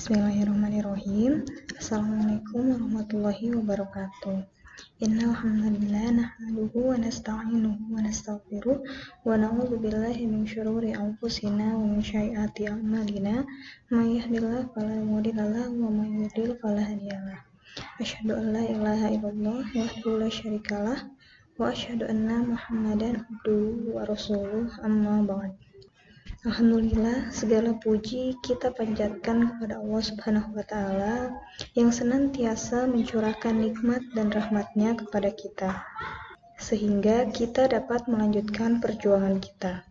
Bismillahirrahmanirrahim. Assalamualaikum warahmatullahi wabarakatuh. Innal hamdalillah nahmaduhu wa nasta'inuhu wa nastaghfiruh wa na'udzu billahi min syururi anfusina wa min sayyiati a'malina. May yahdihillahu fala mudilla lahu wa may yudlil fala hadiyalah. Asyhadu an la ilaha illallah wahdahu la syarikalah wa asyhadu anna Muhammadan abduhu wa rasuluh, amma ba'd. Alhamdulillah, segala puji kita panjatkan kepada Allah Subhanahu wa Ta'ala yang senantiasa mencurahkan nikmat dan rahmatnya kepada kita, sehingga kita dapat melanjutkan perjuangan kita.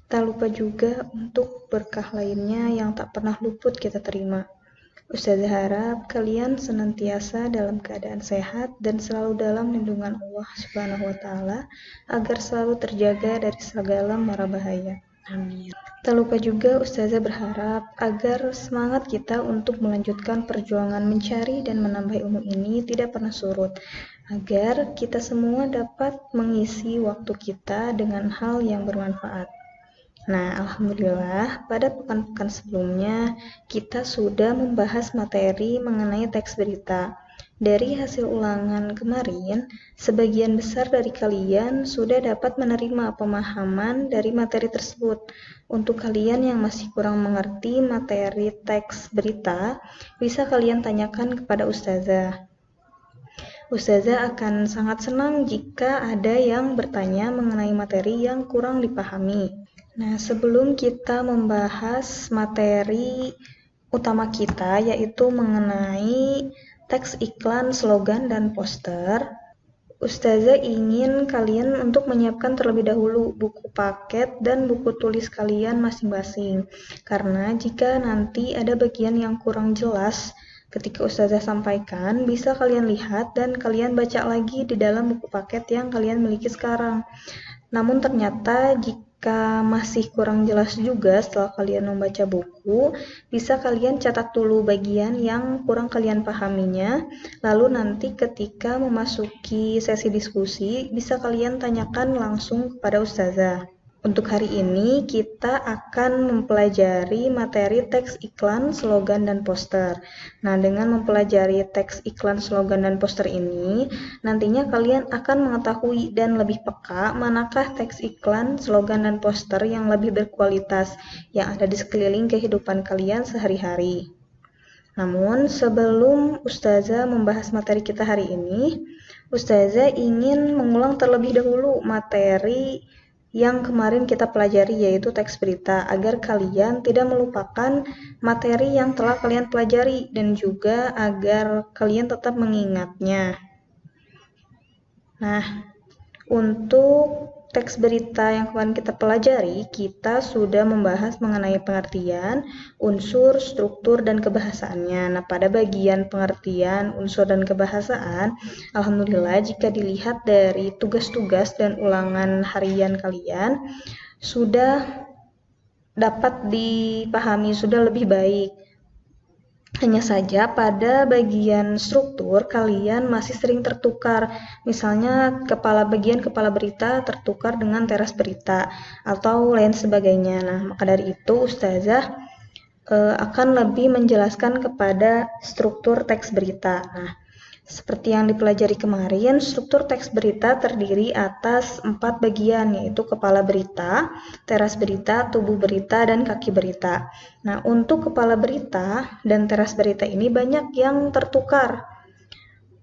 Tak lupa juga untuk berkah lainnya yang tak pernah luput kita terima. Ustazah harap kalian senantiasa dalam keadaan sehat dan selalu dalam lindungan Allah Subhanahu wa Ta'ala agar selalu terjaga dari segala mara bahaya. Amin. Tak lupa juga Ustazah berharap agar semangat kita untuk melanjutkan perjuangan mencari dan menambah ilmu ini tidak pernah surut, agar kita semua dapat mengisi waktu kita dengan hal yang bermanfaat. Nah, alhamdulillah pada pekan-pekan sebelumnya kita sudah membahas materi mengenai teks berita. Dari hasil ulangan kemarin, sebagian besar dari kalian sudah dapat menerima pemahaman dari materi tersebut. Untuk kalian yang masih kurang mengerti materi teks berita, bisa kalian tanyakan kepada Ustazah. Ustazah akan sangat senang jika ada yang bertanya mengenai materi yang kurang dipahami. Nah, sebelum kita membahas materi utama kita, yaitu mengenai teks iklan, slogan, dan poster, Ustazah ingin kalian untuk menyiapkan terlebih dahulu buku paket dan buku tulis kalian masing-masing. Karena jika nanti ada bagian yang kurang jelas ketika Ustazah sampaikan, bisa kalian lihat dan kalian baca lagi di dalam buku paket yang kalian miliki sekarang. Namun ternyata jika masih kurang jelas juga setelah kalian membaca buku, bisa kalian catat dulu bagian yang kurang kalian pahaminya, lalu nanti ketika memasuki sesi diskusi, bisa kalian tanyakan langsung kepada Ustazah. Untuk hari ini, kita akan mempelajari materi teks iklan, slogan, dan poster. Nah, dengan mempelajari teks iklan, slogan, dan poster ini, nantinya kalian akan mengetahui dan lebih peka manakah teks iklan, slogan, dan poster yang lebih berkualitas yang ada di sekeliling kehidupan kalian sehari-hari. Namun, sebelum Ustazah membahas materi kita hari ini, Ustazah ingin mengulang terlebih dahulu materi yang kemarin kita pelajari, yaitu teks berita, agar kalian tidak melupakan materi yang telah kalian pelajari dan juga agar kalian tetap mengingatnya. Nah, untuk teks berita yang kemarin kita pelajari, kita sudah membahas mengenai pengertian, unsur, struktur, dan kebahasaannya. Nah, pada bagian pengertian, unsur, dan kebahasaan, alhamdulillah jika dilihat dari tugas-tugas dan ulangan harian kalian, sudah dapat dipahami, sudah lebih baik. Hanya saja pada bagian struktur kalian masih sering tertukar. Misalnya bagian kepala berita tertukar dengan teras berita atau lain sebagainya. Nah, maka dari itu Ustazah akan lebih menjelaskan kepada struktur teks berita. Nah, seperti yang dipelajari kemarin, struktur teks berita terdiri atas 4 bagian, yaitu kepala berita, teras berita, tubuh berita, dan kaki berita. Nah, untuk kepala berita dan teras berita ini banyak yang tertukar.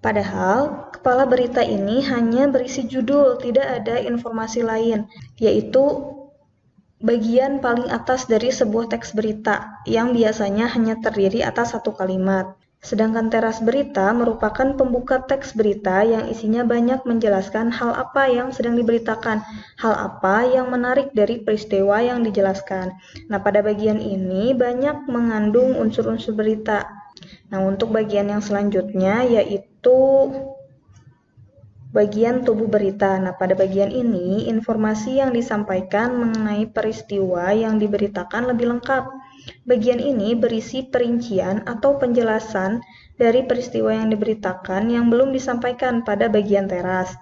Padahal, kepala berita ini hanya berisi judul, tidak ada informasi lain, yaitu bagian paling atas dari sebuah teks berita, yang biasanya hanya terdiri atas 1 kalimat. Sedangkan teras berita merupakan pembuka teks berita yang isinya banyak menjelaskan hal apa yang sedang diberitakan, hal apa yang menarik dari peristiwa yang dijelaskan. Nah, pada bagian ini banyak mengandung unsur-unsur berita. Nah, untuk bagian yang selanjutnya yaitu bagian tubuh berita. Nah, pada bagian ini informasi yang disampaikan mengenai peristiwa yang diberitakan lebih lengkap. Bagian ini berisi perincian atau penjelasan dari peristiwa yang diberitakan yang belum disampaikan pada bagian teras.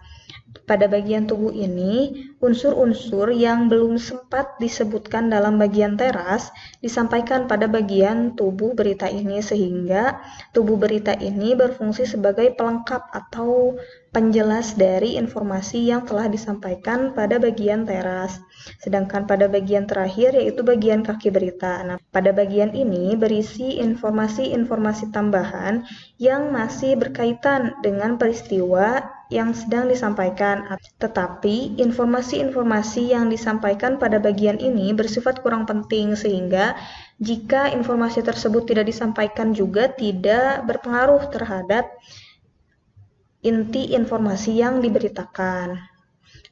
pada bagian tubuh ini, unsur-unsur yang belum sempat disebutkan dalam bagian teras disampaikan pada bagian tubuh berita ini, sehingga tubuh berita ini berfungsi sebagai pelengkap atau penjelas dari informasi yang telah disampaikan pada bagian teras. Sedangkan pada bagian terakhir yaitu bagian kaki berita. Nah, pada bagian ini berisi informasi-informasi tambahan yang masih berkaitan dengan peristiwa yang sedang disampaikan. Tetapi informasi-informasi yang disampaikan pada bagian ini bersifat kurang penting, sehingga jika informasi tersebut tidak disampaikan juga tidak berpengaruh terhadap inti informasi yang diberitakan.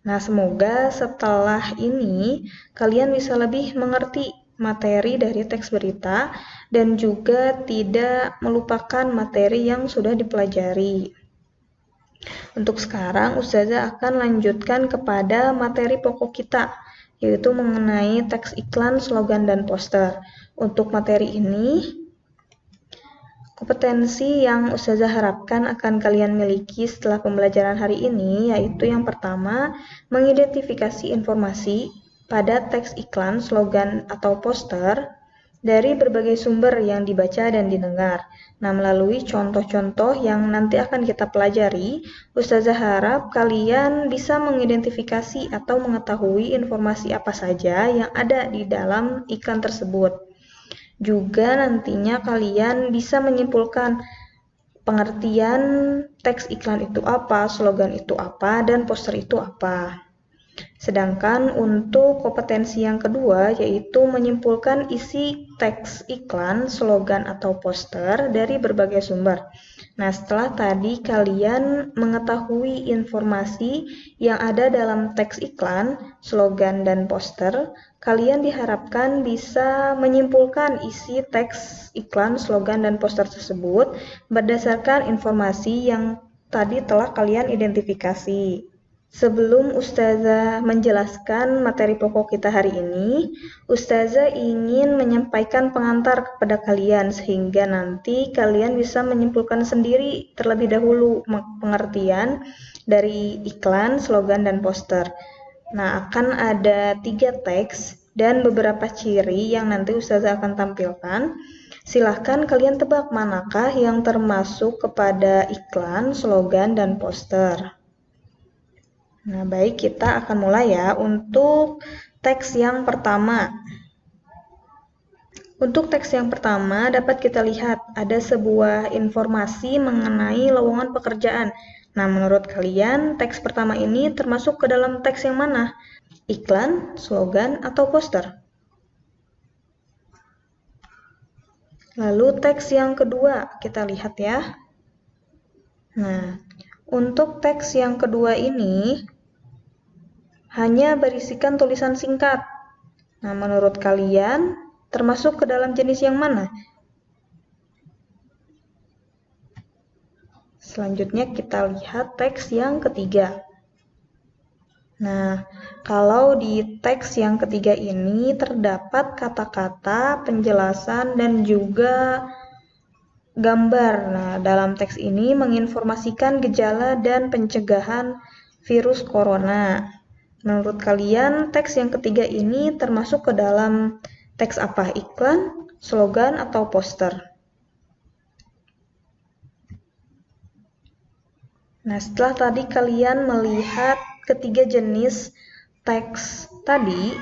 Nah, semoga setelah ini kalian bisa lebih mengerti materi dari teks berita dan juga tidak melupakan materi yang sudah dipelajari. Untuk sekarang, Ustazah akan lanjutkan kepada materi pokok kita, yaitu mengenai teks iklan, slogan, dan poster. Untuk materi ini, kompetensi yang Ustazah harapkan akan kalian miliki setelah pembelajaran hari ini, yaitu yang pertama, mengidentifikasi informasi pada teks iklan, slogan, atau poster dari berbagai sumber yang dibaca dan didengar. Nah, melalui contoh-contoh yang nanti akan kita pelajari, Ustazah harap kalian bisa mengidentifikasi atau mengetahui informasi apa saja yang ada di dalam iklan tersebut. Juga nantinya kalian bisa menyimpulkan pengertian teks iklan itu apa, slogan itu apa, dan poster itu apa. Sedangkan untuk kompetensi yang kedua yaitu menyimpulkan isi teks iklan, slogan, atau poster dari berbagai sumber. Nah, setelah tadi kalian mengetahui informasi yang ada dalam teks iklan, slogan, dan poster, kalian diharapkan bisa menyimpulkan isi teks iklan, slogan, dan poster tersebut berdasarkan informasi yang tadi telah kalian identifikasi. Sebelum Ustazah menjelaskan materi pokok kita hari ini, Ustazah ingin menyampaikan pengantar kepada kalian sehingga nanti kalian bisa menyimpulkan sendiri terlebih dahulu pengertian dari iklan, slogan, dan poster. Nah, akan ada 3 teks dan beberapa ciri yang nanti Ustazah akan tampilkan. Silahkan kalian tebak manakah yang termasuk kepada iklan, slogan, dan poster. Nah, baik, kita akan mulai ya untuk teks yang pertama. Untuk teks yang pertama dapat kita lihat ada sebuah informasi mengenai lowongan pekerjaan. Nah, menurut kalian teks pertama ini termasuk ke dalam teks yang mana? Iklan, slogan, atau poster? Lalu teks yang kedua kita lihat ya. Nah, untuk teks yang kedua ini hanya berisikan tulisan singkat. Nah, menurut kalian termasuk ke dalam jenis yang mana? Selanjutnya kita lihat teks yang ketiga. Nah, kalau di teks yang ketiga ini terdapat kata-kata, penjelasan, dan juga gambar. Nah, dalam teks ini menginformasikan gejala dan pencegahan virus corona. Menurut kalian, teks yang ketiga ini termasuk ke dalam teks apa? Iklan, slogan, atau poster? Nah, setelah tadi kalian melihat ketiga jenis teks tadi,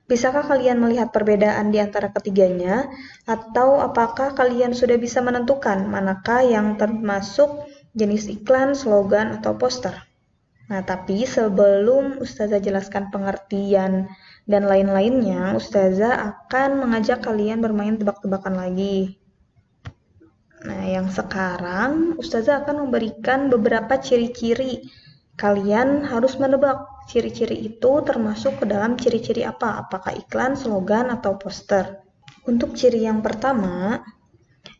bisakah kalian melihat perbedaan di antara ketiganya? Atau apakah kalian sudah bisa menentukan manakah yang termasuk jenis iklan, slogan, atau poster? Nah, tapi sebelum Ustazah jelaskan pengertian dan lain-lainnya, Ustazah akan mengajak kalian bermain tebak-tebakan lagi. Nah, yang sekarang Ustazah akan memberikan beberapa ciri-ciri. Kalian harus menebak ciri-ciri itu termasuk ke dalam ciri-ciri apa? Apakah iklan, slogan, atau poster? Untuk ciri yang pertama,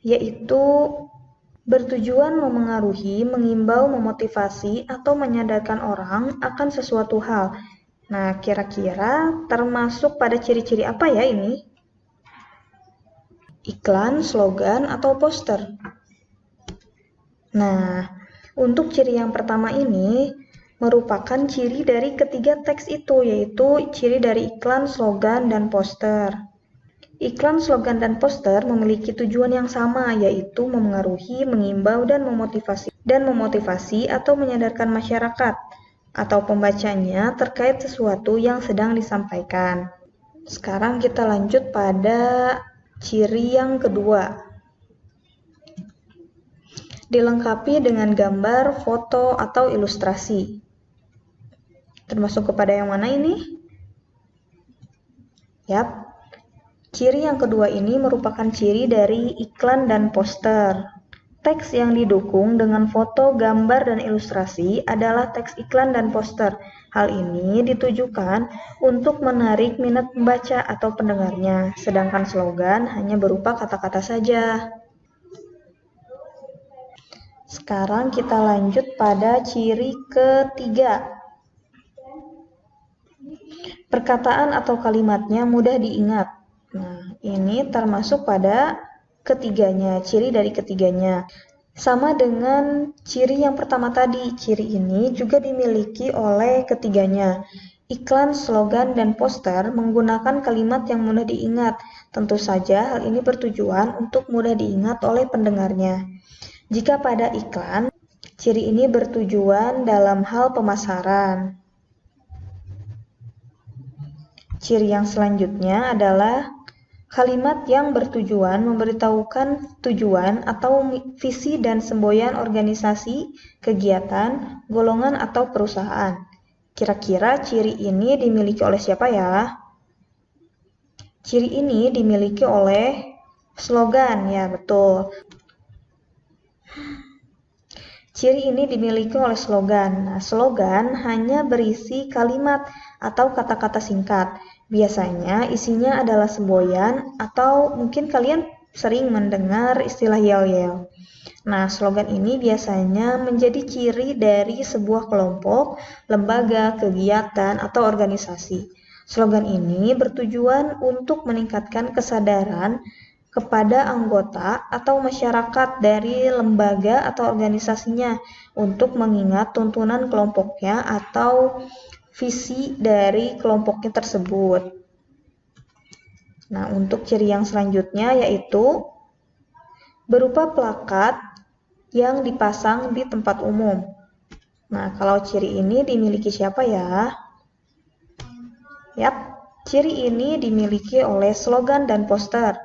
yaitu bertujuan memengaruhi, mengimbau, memotivasi, atau menyadarkan orang akan sesuatu hal. Nah, kira-kira termasuk pada ciri-ciri apa ya ini? Iklan, slogan, atau poster? Nah, untuk ciri yang pertama ini, merupakan ciri dari ketiga teks itu, yaitu ciri dari iklan, slogan, dan poster. Iklan, slogan, dan poster memiliki tujuan yang sama, yaitu memengaruhi, mengimbau, dan memotivasi atau menyadarkan masyarakat atau pembacanya terkait sesuatu yang sedang disampaikan. Sekarang kita lanjut pada ciri yang kedua. Dilengkapi dengan gambar, foto, atau ilustrasi. Termasuk kepada yang mana ini? Yap. Ciri yang kedua ini merupakan ciri dari iklan dan poster. Teks yang didukung dengan foto, gambar, dan ilustrasi adalah teks iklan dan poster. Hal ini ditujukan untuk menarik minat pembaca atau pendengarnya, sedangkan slogan hanya berupa kata-kata saja. Sekarang kita lanjut pada ciri ketiga. Perkataan atau kalimatnya mudah diingat. Nah, ini termasuk pada ketiganya, ciri dari ketiganya. Sama dengan ciri yang pertama tadi, ciri ini juga dimiliki oleh ketiganya. Iklan, slogan, dan poster menggunakan kalimat yang mudah diingat. Tentu saja hal ini bertujuan untuk mudah diingat oleh pendengarnya. Jika pada iklan, ciri ini bertujuan dalam hal pemasaran. Ciri yang selanjutnya adalah kalimat yang bertujuan memberitahukan tujuan atau visi dan semboyan organisasi, kegiatan, golongan, atau perusahaan. Kira-kira ciri ini dimiliki oleh siapa ya? Ciri ini dimiliki oleh slogan, ya betul. Ciri ini dimiliki oleh slogan. Nah, slogan hanya berisi kalimat atau kata-kata singkat. Biasanya isinya adalah semboyan atau mungkin kalian sering mendengar istilah yel-yel. Nah, slogan ini biasanya menjadi ciri dari sebuah kelompok, lembaga, kegiatan, atau organisasi. Slogan ini bertujuan untuk meningkatkan kesadaran kepada anggota atau masyarakat dari lembaga atau organisasinya untuk mengingat tuntunan kelompoknya atau visi dari kelompoknya tersebut. Nah, untuk ciri yang selanjutnya yaitu berupa plakat yang dipasang di tempat umum. Nah, kalau ciri ini dimiliki siapa ya? Yap, ciri ini dimiliki oleh slogan dan poster.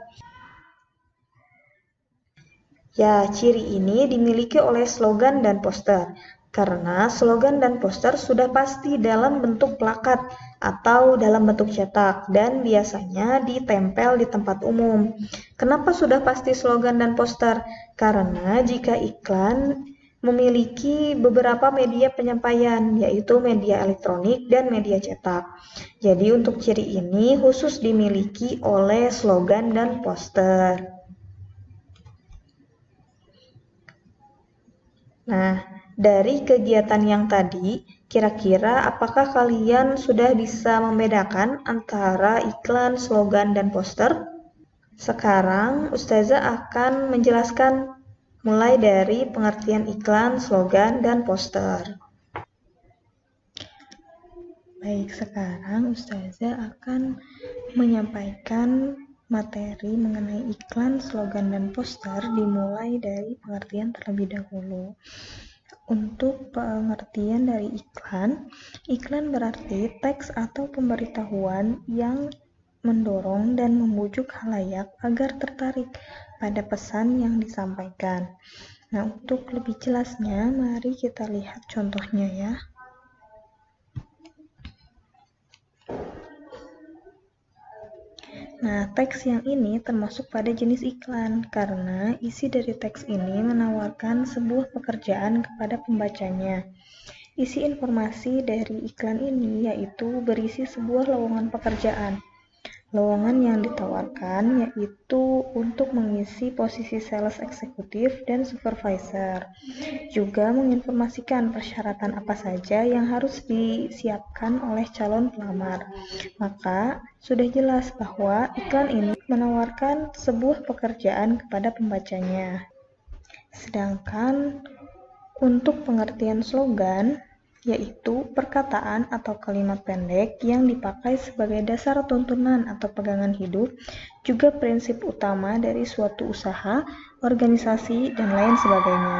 Ya, ciri ini dimiliki oleh slogan dan poster, karena slogan dan poster sudah pasti dalam bentuk plakat atau dalam bentuk cetak dan biasanya ditempel di tempat umum. Kenapa sudah pasti slogan dan poster? Karena jika iklan memiliki beberapa media penyampaian, yaitu media elektronik dan media cetak. Jadi untuk ciri ini khusus dimiliki oleh slogan dan poster. Nah, dari kegiatan yang tadi, kira-kira apakah kalian sudah bisa membedakan antara iklan, slogan, dan poster? Sekarang, Ustazah akan menjelaskan mulai dari pengertian iklan, slogan, dan poster. Baik, sekarang Ustazah akan menyampaikan materi mengenai iklan, slogan, dan poster dimulai dari pengertian terlebih dahulu. Untuk pengertian dari iklan, iklan berarti teks atau pemberitahuan yang mendorong dan membujuk khalayak agar tertarik pada pesan yang disampaikan. Nah, untuk lebih jelasnya, mari kita lihat contohnya ya. Nah, teks yang ini termasuk pada jenis iklan karena isi dari teks ini menawarkan sebuah pekerjaan kepada pembacanya. Isi informasi dari iklan ini yaitu berisi sebuah lowongan pekerjaan. Lowongan yang ditawarkan yaitu untuk mengisi posisi sales eksekutif dan supervisor. Juga menginformasikan persyaratan apa saja yang harus disiapkan oleh calon pelamar. Maka sudah jelas bahwa iklan ini menawarkan sebuah pekerjaan kepada pembacanya. Sedangkan untuk pengertian slogan, yaitu perkataan atau kalimat pendek yang dipakai sebagai dasar tuntunan atau pegangan hidup, juga prinsip utama dari suatu usaha, organisasi, dan lain sebagainya.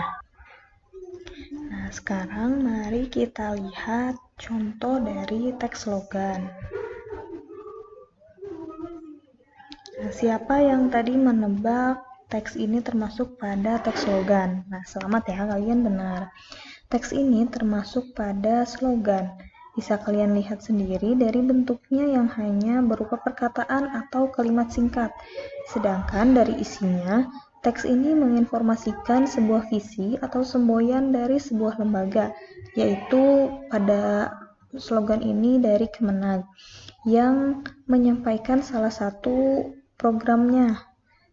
Nah, sekarang mari kita lihat contoh dari teks slogan. Nah, siapa yang tadi menebak teks ini termasuk pada teks slogan? Nah, selamat ya, kalian benar. Teks ini termasuk pada slogan. Bisa kalian lihat sendiri dari bentuknya yang hanya berupa perkataan atau kalimat singkat. Sedangkan dari isinya, teks ini menginformasikan sebuah visi atau semboyan dari sebuah lembaga, yaitu pada slogan ini dari Kemenag, yang menyampaikan salah satu programnya.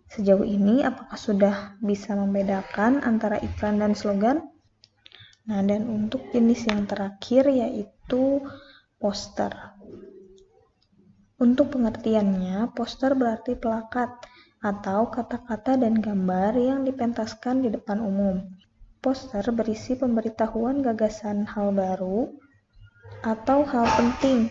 Sejauh ini, apakah sudah bisa membedakan antara iklan dan slogan? Nah, dan untuk jenis yang terakhir yaitu poster. Untuk pengertiannya, poster berarti plakat atau kata-kata dan gambar yang dipentaskan di depan umum. Poster berisi pemberitahuan gagasan hal baru atau hal penting.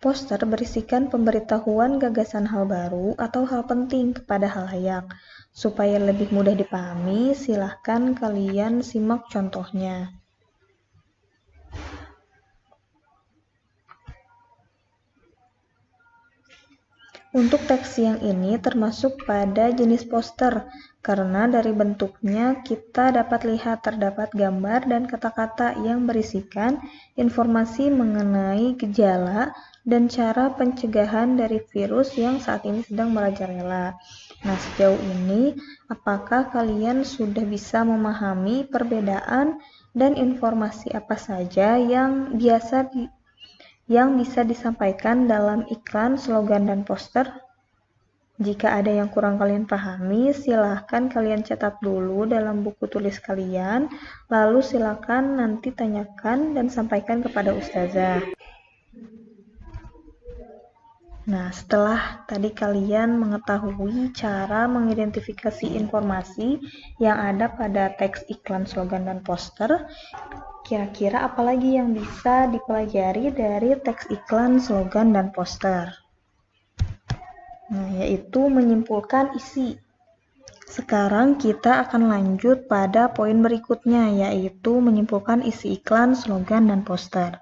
Poster berisikan pemberitahuan gagasan hal baru atau hal penting kepada halayak. Supaya lebih mudah dipahami, silahkan kalian simak contohnya. Untuk teks yang ini termasuk pada jenis poster, karena dari bentuknya kita dapat lihat terdapat gambar dan kata-kata yang berisikan informasi mengenai gejala dan cara pencegahan dari virus yang saat ini sedang merajalela. Nah, sejauh ini, apakah kalian sudah bisa memahami perbedaan dan informasi apa saja yang bisa disampaikan dalam iklan, slogan, dan poster? Jika ada yang kurang kalian pahami, silahkan kalian catat dulu dalam buku tulis kalian, lalu silahkan nanti tanyakan dan sampaikan kepada ustazah. Nah, setelah tadi kalian mengetahui cara mengidentifikasi informasi yang ada pada teks iklan, slogan, dan poster, kira-kira apa lagi yang bisa dipelajari dari teks iklan, slogan, dan poster? Nah, yaitu menyimpulkan isi. Sekarang kita akan lanjut pada poin berikutnya, yaitu menyimpulkan isi iklan, slogan, dan poster.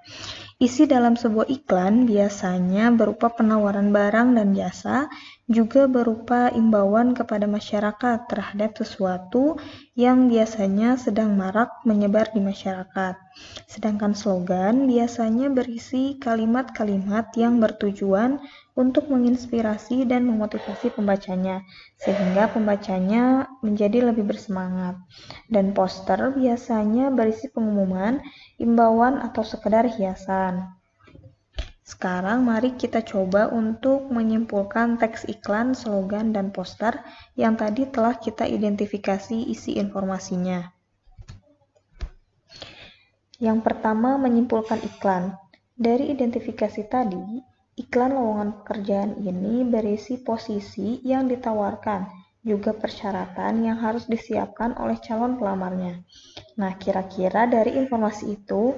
Isi dalam sebuah iklan biasanya berupa penawaran barang dan jasa, juga berupa imbauan kepada masyarakat terhadap sesuatu yang biasanya sedang marak menyebar di masyarakat. Sedangkan slogan biasanya berisi kalimat-kalimat yang bertujuan untuk menginspirasi dan memotivasi pembacanya, sehingga pembacanya menjadi lebih bersemangat. Dan poster biasanya berisi pengumuman, imbauan, atau sekedar hiasan. Sekarang mari kita coba untuk menyimpulkan teks iklan, slogan, dan poster yang tadi telah kita identifikasi isi informasinya. Yang pertama, menyimpulkan iklan. Dari identifikasi tadi, iklan lowongan pekerjaan ini berisi posisi yang ditawarkan, juga persyaratan yang harus disiapkan oleh calon pelamarnya. Nah, kira-kira dari informasi itu,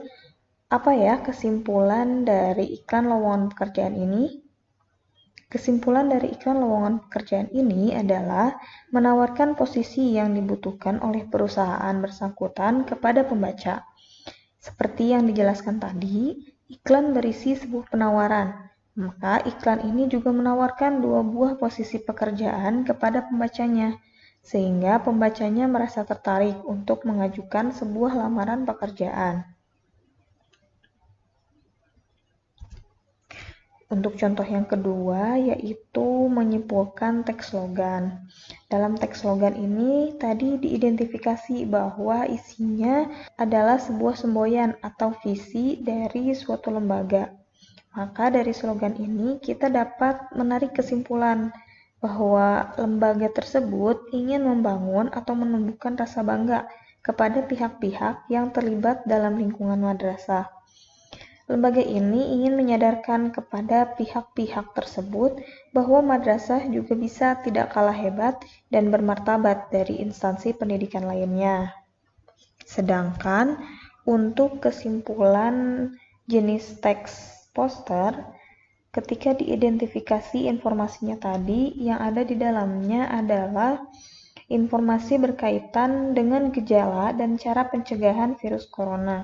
apa ya kesimpulan dari iklan lowongan pekerjaan ini? Kesimpulan dari iklan lowongan pekerjaan ini adalah menawarkan posisi yang dibutuhkan oleh perusahaan bersangkutan kepada pembaca. Seperti yang dijelaskan tadi, iklan berisi sebuah penawaran. Maka iklan ini juga menawarkan 2 buah posisi pekerjaan kepada pembacanya, sehingga pembacanya merasa tertarik untuk mengajukan sebuah lamaran pekerjaan. Untuk contoh yang kedua, yaitu menyimpulkan teks slogan. Dalam teks slogan ini, tadi diidentifikasi bahwa isinya adalah sebuah semboyan atau visi dari suatu lembaga. Maka dari slogan ini, kita dapat menarik kesimpulan bahwa lembaga tersebut ingin membangun atau menumbuhkan rasa bangga kepada pihak-pihak yang terlibat dalam lingkungan madrasah. Lembaga ini ingin menyadarkan kepada pihak-pihak tersebut bahwa madrasah juga bisa tidak kalah hebat dan bermartabat dari instansi pendidikan lainnya. Sedangkan Untuk kesimpulan jenis teks poster, ketika diidentifikasi informasinya tadi, yang ada di dalamnya adalah informasi berkaitan dengan gejala dan cara pencegahan virus corona.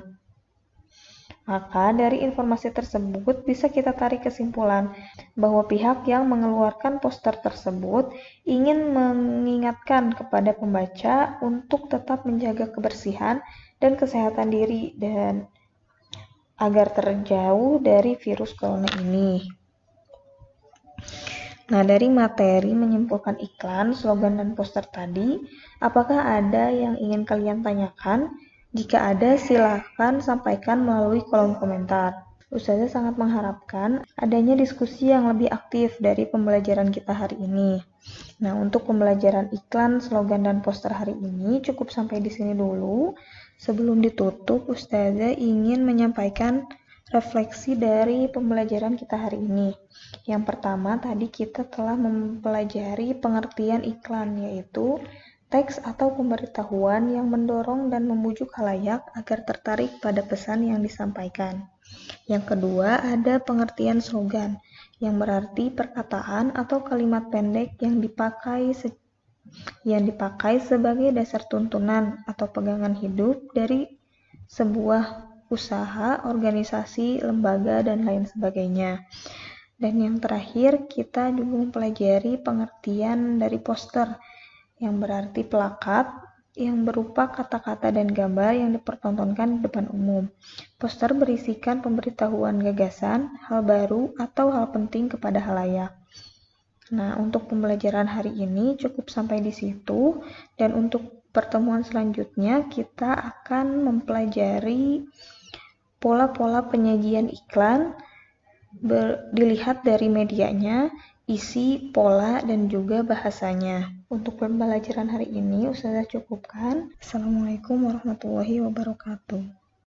Maka dari informasi tersebut bisa kita tarik kesimpulan bahwa pihak yang mengeluarkan poster tersebut ingin mengingatkan kepada pembaca untuk tetap menjaga kebersihan dan kesehatan diri dan agar terjauh dari virus corona ini. Nah, dari materi menyimpulkan iklan, slogan, dan poster tadi, apakah ada yang ingin kalian tanyakan? Jika ada, silakan sampaikan melalui kolom komentar. Ustazah sangat mengharapkan adanya diskusi yang lebih aktif dari pembelajaran kita hari ini. Nah, untuk pembelajaran iklan, slogan, dan poster hari ini cukup sampai di sini dulu. Sebelum ditutup, Ustazah ingin menyampaikan refleksi dari pembelajaran kita hari ini. Yang pertama, tadi kita telah mempelajari pengertian iklan, yaitu teks atau pemberitahuan yang mendorong dan membujuk khalayak agar tertarik pada pesan yang disampaikan. Yang kedua, ada pengertian slogan, yang berarti perkataan atau kalimat pendek yang dipakai sebagai dasar tuntunan atau pegangan hidup dari sebuah usaha, organisasi, lembaga, dan lain sebagainya. Dan yang terakhir, kita juga mempelajari pengertian dari poster, yang berarti plakat yang berupa kata-kata dan gambar yang dipertontonkan di depan umum. Poster berisikan pemberitahuan gagasan, hal baru, atau hal penting kepada khalayak. Nah, untuk pembelajaran hari ini cukup sampai di situ, dan untuk pertemuan selanjutnya kita akan mempelajari pola-pola penyajian iklan, dilihat dari medianya, isi, pola, dan juga bahasanya. Untuk pembelajaran hari ini, Ustazah cukupkan. Assalamualaikum warahmatullahi wabarakatuh.